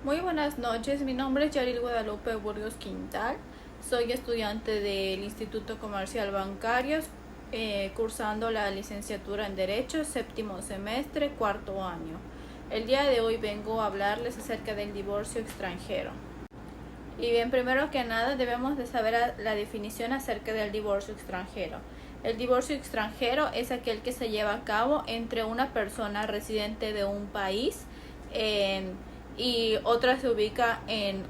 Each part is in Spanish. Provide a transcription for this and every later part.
Muy buenas noches, mi nombre es Yaril Guadalupe Burgos Quintal, soy estudiante del Instituto Comercial Bancarios, cursando la licenciatura en Derecho, séptimo semestre, cuarto año. El día de hoy vengo a hablarles acerca del divorcio extranjero. Y bien, primero que nada debemos de saber la definición acerca del divorcio extranjero. El divorcio extranjero es aquel que se lleva a cabo entre una persona residente de un país y otra se ubica en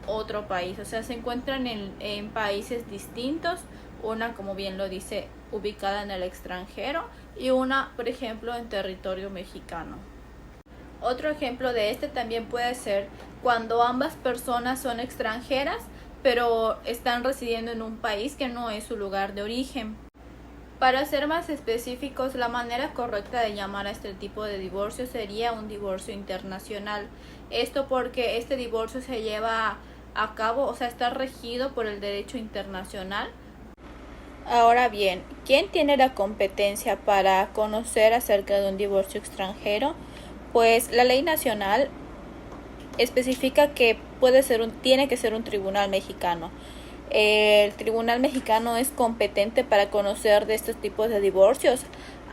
otro país, o sea, se encuentran en países distintos, una, como bien lo dice, ubicada en el extranjero y una, por ejemplo, en territorio mexicano. Otro ejemplo de este también puede ser cuando ambas personas son extranjeras, pero están residiendo en un país que no es su lugar de origen. Para ser más específicos, la manera correcta de llamar a este tipo de divorcio sería un divorcio internacional. Esto porque este divorcio se lleva a cabo, o sea, está regido por el derecho internacional. Ahora bien, ¿quién tiene la competencia para conocer acerca de un divorcio extranjero? Pues la ley nacional especifica que tiene que ser un tribunal mexicano. El tribunal mexicano es competente para conocer de estos tipos de divorcios,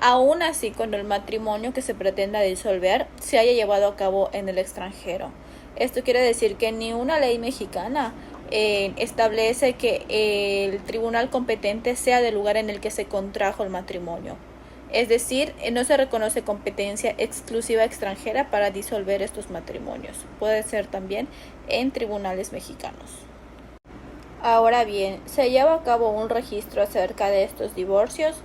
aún así cuando el matrimonio que se pretenda disolver se haya llevado a cabo en el extranjero. Esto quiere decir que ni una ley mexicana establece que el tribunal competente sea del lugar en el que se contrajo el matrimonio. Es decir, no se reconoce competencia exclusiva extranjera para disolver estos matrimonios. Puede ser también en tribunales mexicanos. Ahora bien, ¿se lleva a cabo un registro acerca de estos divorcios?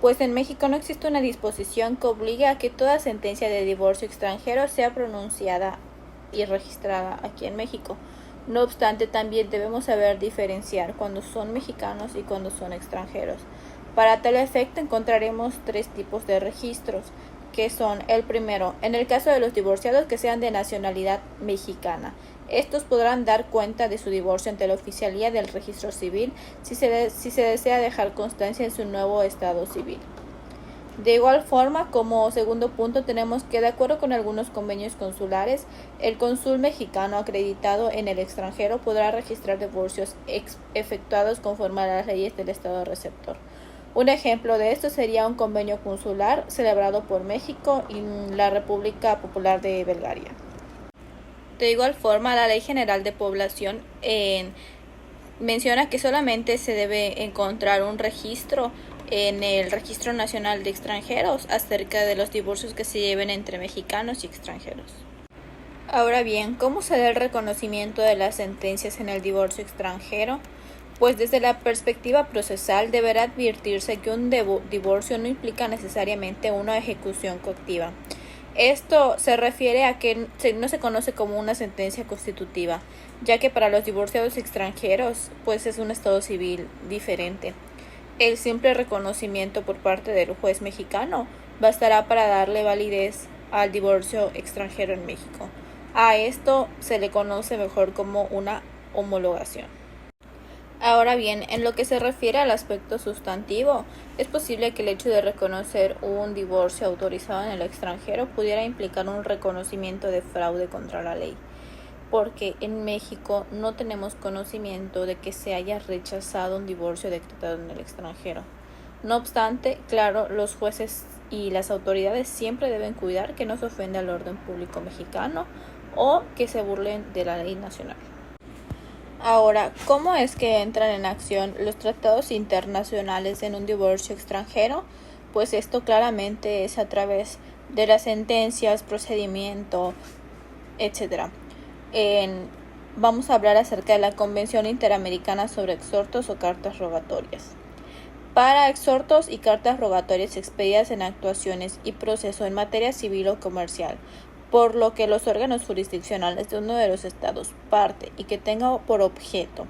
Pues en México no existe una disposición que obligue a que toda sentencia de divorcio extranjero sea pronunciada y registrada aquí en México. No obstante, también debemos saber diferenciar cuando son mexicanos y cuando son extranjeros. Para tal efecto encontraremos tres tipos de registros, que son el primero, en el caso de los divorciados que sean de nacionalidad mexicana. Estos podrán dar cuenta de su divorcio ante la oficialía del registro civil si se desea dejar constancia en su nuevo estado civil. De igual forma, como segundo punto, tenemos que, de acuerdo con algunos convenios consulares, el cónsul mexicano acreditado en el extranjero podrá registrar divorcios efectuados conforme a las leyes del estado receptor. Un ejemplo de esto sería un convenio consular celebrado por México y la República Popular de Bulgaria. De igual forma, la Ley General de Población menciona que solamente se debe encontrar un registro en el Registro Nacional de Extranjeros acerca de los divorcios que se lleven entre mexicanos y extranjeros. Ahora bien, ¿cómo se da el reconocimiento de las sentencias en el divorcio extranjero? Pues desde la perspectiva procesal deberá advertirse que un divorcio no implica necesariamente una ejecución coactiva. Esto se refiere a que no se conoce como una sentencia constitutiva, ya que para los divorciados extranjeros, pues es un estado civil diferente. El simple reconocimiento por parte del juez mexicano bastará para darle validez al divorcio extranjero en México. A esto se le conoce mejor como una homologación. Ahora bien, en lo que se refiere al aspecto sustantivo, es posible que el hecho de reconocer un divorcio autorizado en el extranjero pudiera implicar un reconocimiento de fraude contra la ley, porque en México no tenemos conocimiento de que se haya rechazado un divorcio decretado en el extranjero. No obstante, claro, los jueces y las autoridades siempre deben cuidar que no se ofenda al orden público mexicano o que se burlen de la ley nacional. Ahora, ¿cómo es que entran en acción los tratados internacionales en un divorcio extranjero? Pues esto claramente es a través de las sentencias, procedimiento, etc. Vamos a hablar acerca de la Convención Interamericana sobre Exhortos o Cartas Rogatorias. Para exhortos y cartas rogatorias expedidas en actuaciones y proceso en materia civil o comercial, por lo que los órganos jurisdiccionales de uno de los estados parte y que tenga por objeto: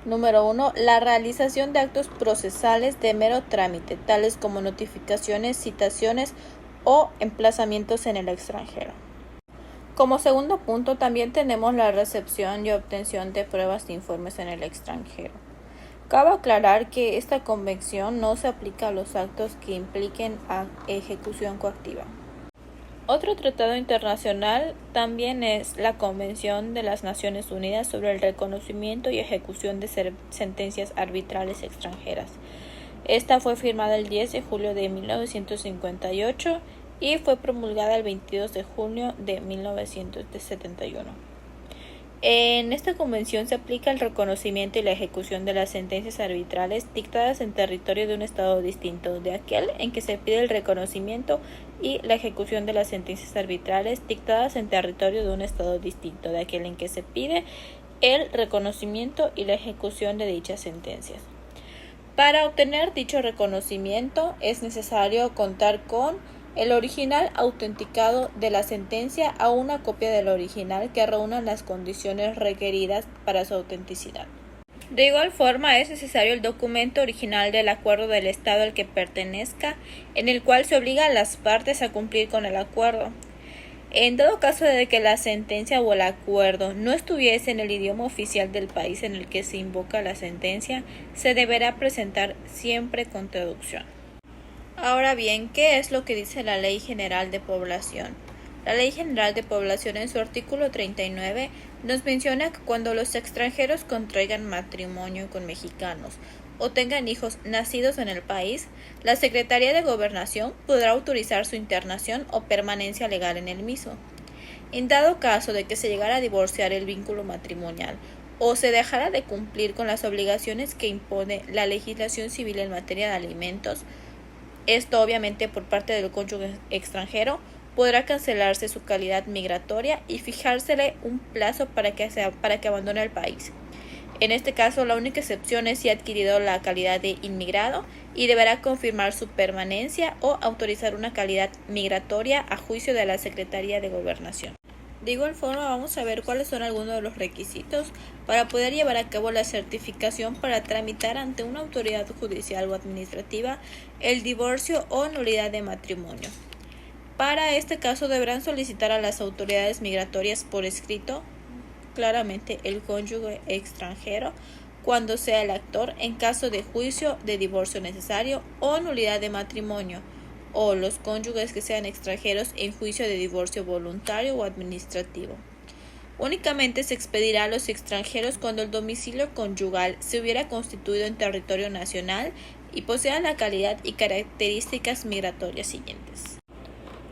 número 1, la realización de actos procesales de mero trámite, tales como notificaciones, citaciones o emplazamientos en el extranjero. Como segundo punto, también tenemos la recepción y obtención de pruebas de informes en el extranjero. Cabe aclarar que esta convención no se aplica a los actos que impliquen a ejecución coactiva. Otro tratado internacional también es la Convención de las Naciones Unidas sobre el reconocimiento y ejecución de sentencias arbitrales extranjeras. Esta fue firmada el 10 de julio de 1958 y fue promulgada el 22 de junio de 1971. En esta convención se aplica el reconocimiento y la ejecución de las sentencias arbitrales dictadas en territorio de un estado distinto de aquel en que se pide el reconocimiento y la ejecución de las sentencias arbitrales dictadas en territorio de un estado distinto de aquel en que se pide el reconocimiento y la ejecución de dichas sentencias. Para obtener dicho reconocimiento es necesario contar con el original autenticado de la sentencia a una copia del original que reúna las condiciones requeridas para su autenticidad. De igual forma, es necesario el documento original del acuerdo del Estado al que pertenezca, en el cual se obliga a las partes a cumplir con el acuerdo. En todo caso de que la sentencia o el acuerdo no estuviese en el idioma oficial del país en el que se invoca la sentencia, se deberá presentar siempre con traducción. Ahora bien, ¿qué es lo que dice la Ley General de Población? La Ley General de Población en su artículo 39 nos menciona que cuando los extranjeros contraigan matrimonio con mexicanos o tengan hijos nacidos en el país, la Secretaría de Gobernación podrá autorizar su internación o permanencia legal en el mismo. En dado caso de que se llegara a divorciar el vínculo matrimonial o se dejara de cumplir con las obligaciones que impone la legislación civil en materia de alimentos, esto obviamente por parte del cónyuge extranjero, podrá cancelarse su calidad migratoria y fijársele un plazo para que abandone el país. En este caso, la única excepción es si ha adquirido la calidad de inmigrado y deberá confirmar su permanencia o autorizar una calidad migratoria a juicio de la Secretaría de Gobernación. De igual forma, vamos a ver cuáles son algunos de los requisitos para poder llevar a cabo la certificación para tramitar ante una autoridad judicial o administrativa el divorcio o nulidad de matrimonio. Para este caso deberán solicitar a las autoridades migratorias por escrito, claramente el cónyuge extranjero, cuando sea el actor en caso de juicio de divorcio necesario o nulidad de matrimonio, o los cónyuges que sean extranjeros en juicio de divorcio voluntario o administrativo. Únicamente se expedirá a los extranjeros cuando el domicilio conyugal se hubiera constituido en territorio nacional y posea la calidad y características migratorias siguientes: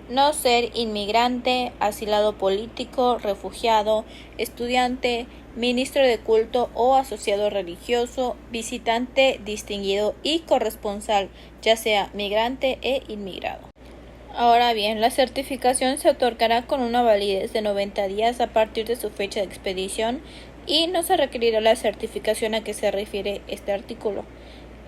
no ser inmigrante, asilado político, refugiado, estudiante, ministro de culto o asociado religioso, visitante distinguido y corresponsal, ya sea migrante e inmigrado. Ahora bien, la certificación se otorgará con una validez de 90 días a partir de su fecha de expedición y no se requerirá la certificación a que se refiere este artículo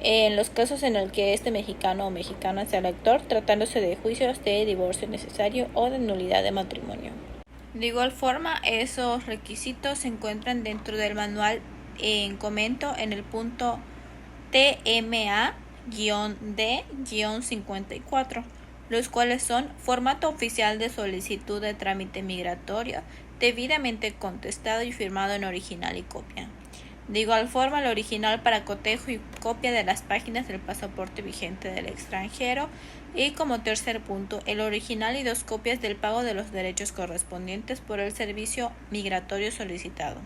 en los casos en el que este mexicano o mexicana sea el actor, tratándose de juicios de divorcio necesario o de nulidad de matrimonio. De igual forma, esos requisitos se encuentran dentro del manual en comento en el punto TMA-D-54, los cuales son formato oficial de solicitud de trámite migratorio, debidamente contestado y firmado en original y copia. De igual forma, el original para cotejo y copia de las páginas del pasaporte vigente del extranjero. Y como tercer punto, el original y 2 copias del pago de los derechos correspondientes por el servicio migratorio solicitado.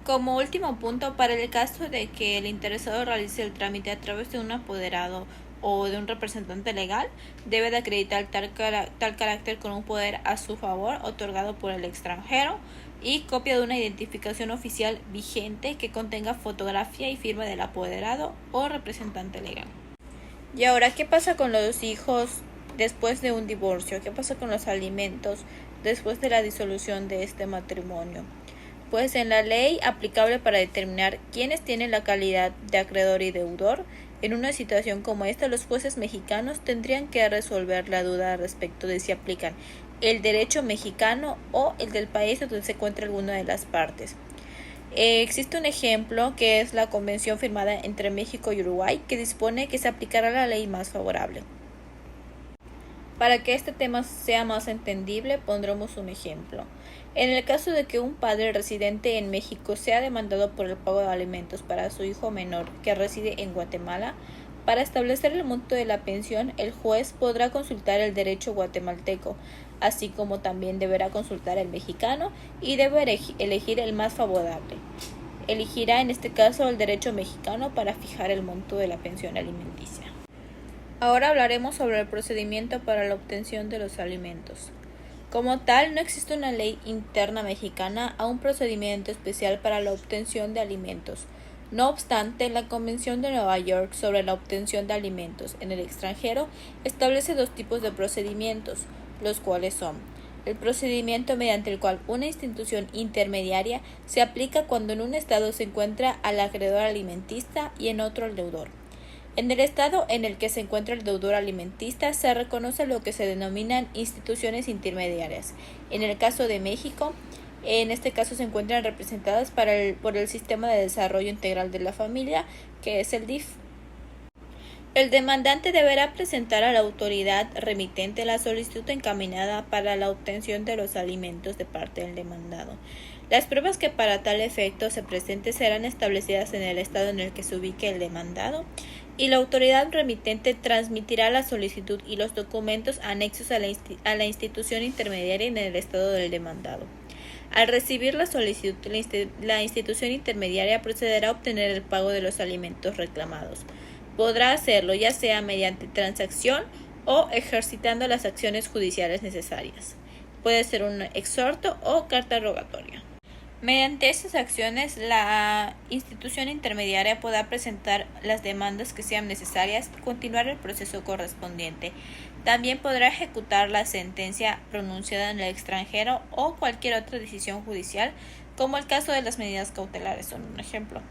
Como último punto, para el caso de que el interesado realice el trámite a través de un apoderado o de un representante legal, debe de acreditar tal carácter con un poder a su favor otorgado por el extranjero y copia de una identificación oficial vigente que contenga fotografía y firma del apoderado o representante legal. Y ahora, ¿qué pasa con los hijos después de un divorcio? ¿Qué pasa con los alimentos después de la disolución de este matrimonio? Pues en la ley aplicable para determinar quiénes tienen la calidad de acreedor y deudor, en una situación como esta, los jueces mexicanos tendrían que resolver la duda respecto de si aplican el derecho mexicano o el del país donde se encuentra alguna de las partes. Existe un ejemplo que es la convención firmada entre México y Uruguay que dispone que se aplicará la ley más favorable. Para que este tema sea más entendible, pondremos un ejemplo. En el caso de que un padre residente en México sea demandado por el pago de alimentos para su hijo menor que reside en Guatemala, Para establecer el monto de la pensión, el juez podrá consultar el derecho guatemalteco, así como también deberá consultar el mexicano y debe elegir el más favorable. Elegirá en este caso el derecho mexicano para fijar el monto de la pensión alimenticia. Ahora hablaremos sobre el procedimiento para la obtención de los alimentos. Como tal, no existe una ley interna mexicana o un procedimiento especial para la obtención de alimentos. No obstante, la Convención de Nueva York sobre la obtención de alimentos en el extranjero establece dos tipos de procedimientos, los cuales son: el procedimiento mediante el cual una institución intermediaria se aplica cuando en un estado se encuentra al acreedor alimentista y en otro al deudor. En el estado en el que se encuentra el deudor alimentista se reconoce lo que se denominan instituciones intermediarias. En el caso de México, en este caso se encuentran representadas por el Sistema de Desarrollo Integral de la Familia, que es el DIF. El demandante deberá presentar a la autoridad remitente la solicitud encaminada para la obtención de los alimentos de parte del demandado. Las pruebas que para tal efecto se presenten serán establecidas en el estado en el que se ubique el demandado, y la autoridad remitente transmitirá la solicitud y los documentos anexos a la institución intermediaria en el estado del demandado. Al recibir la solicitud, la institución intermediaria procederá a obtener el pago de los alimentos reclamados. Podrá hacerlo ya sea mediante transacción o ejercitando las acciones judiciales necesarias. Puede ser un exhorto o carta rogatoria. Mediante estas acciones, la institución intermediaria podrá presentar las demandas que sean necesarias y continuar el proceso correspondiente. También podrá ejecutar la sentencia pronunciada en el extranjero o cualquier otra decisión judicial, como el caso de las medidas cautelares son un ejemplo.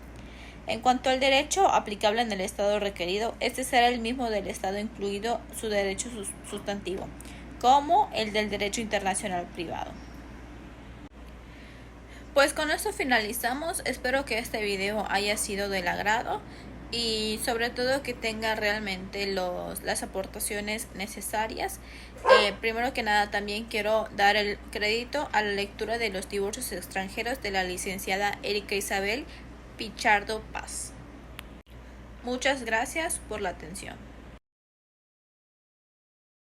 En cuanto al derecho aplicable en el estado requerido, este será el mismo del estado incluido su derecho sustantivo, como el del derecho internacional privado. Pues con esto finalizamos. Espero que este video haya sido del agrado y sobre todo que tenga realmente las aportaciones necesarias. Primero que nada, también quiero dar el crédito a la lectura de los divorcios extranjeros de la licenciada Erika Isabel Pichardo Paz. Muchas gracias por la atención.